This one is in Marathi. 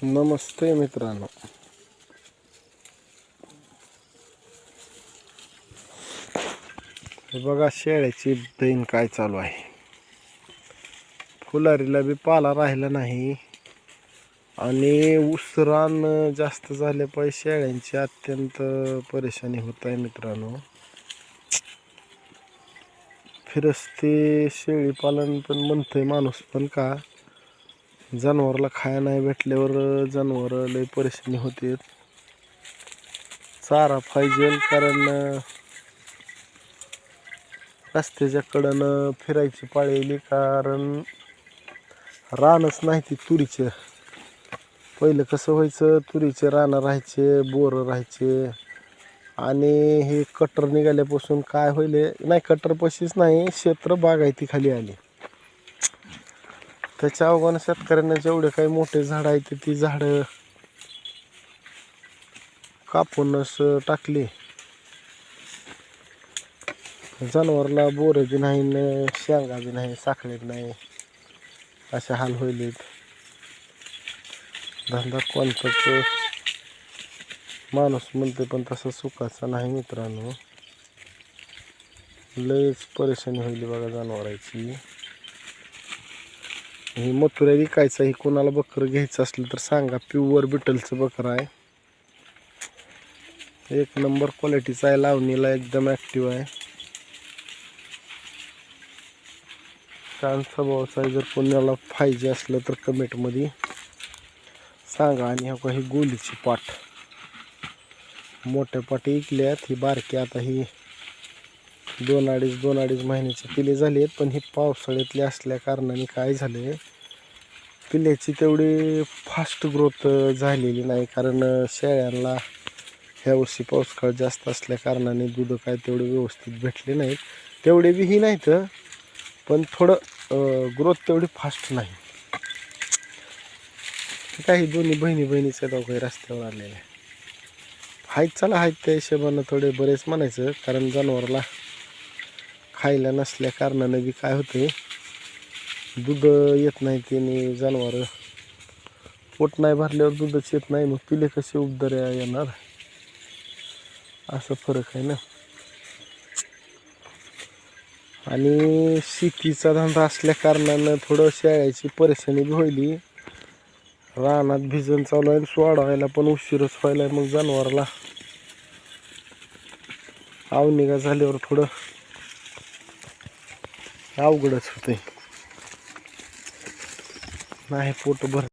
नमस्ते मित्रांनो. हे बघा शेळ्याची दैन काय चालू आहे. फुलारीला बी पाला राहिला नाही आणि उसरान जास्त झाल्यापायी शेळ्यांची अत्यंत परेशानी होत आहे मित्रांनो. फिरस्ते शेळी पालन पण म्हणतोय माणूस, पण का जनावरला खाया नाही भेटल्यावर जनावर लय परेशानी होते. चारा पाहिजे, कारण रस्त्याच्या कडनं फिरायची पाळी येली, कारण रानच नाही ती तुरीचे. पहिलं कसं व्हायचं, तुरीचे रानं राहायचे, बोरं राहायचे, आणि हे कटर निघाल्यापासून काय होईल नाही, कटर पशीच नाही, क्षेत्र बागायती खाली आली. त्याच्या अवघानं शेतकऱ्यांना जेवढे काही मोठे झाडं आहेत ती झाडं कापूनच टाकली. जनावरला बोर बी नाही, शेंगा बी नाही, साखळी बी नाही, असे हाल होईल. धंदा कोणताच माणूस म्हणते, पण तसं सुखाचा नाही मित्रांनो. लयच परेशानी होईल बघा जनावरांची. ही मथुरा विकायचं, ही कोणाला बकरं घ्यायचं असलं तर सांगा. प्युअर बिटलचं बकरं आहे, एक नंबर क्वालिटीचा आहे, लावणीला एकदम ॲक्टिव्ह आहे, छान स्वभावाचा आहे. जर कोणाला पाहिजे असलं तर कमेंटमध्ये सांगा. आणि हा ही गोलीची पाट, मोठ्या पाटी ऐकल्यात, ही बारकी आता ही दोन अडीच महिन्याची पिले झाली आहेत. पण ही पावसाळ्यातली असल्या कारणाने काय झाले, पिल्याची तेवढी फास्ट ग्रोथ झालेली नाही, कारण शेळ्यांना ह्या वर्षी पाऊसकाळ जास्त असल्या कारणाने दूध काय तेवढे व्यवस्थित भेटले नाहीत. तेवढे बी ही नाहीत, पण थोडं ग्रोथ तेवढी फास्ट नाही. काही दोन्ही बहिणीच आहेत काही रस्त्यावर आलेले आहेत. चला आहेत त्या हिशोबानं थोडे बरेच म्हणायचं, कारण जनावरला खायला नसल्या कारणाने बी काय होते, दूध येत नाही. त्याने जनावर पोट नाही भरल्यावर दूधच येत नाही, मग पिले कसे उबदाऱ्या येणार, असं फरक आहे ना. आणि शेतीचा धंदा असल्या कारणानं थोडं शेळ्याची परेशानी बी होईल. रानात भिजन चालू आहे, सोडायला पण उशीरच व्हायला, मग जनावरला आवनिगा झाल्यावर थोडं अवघडच होतंय, नाही पोट भर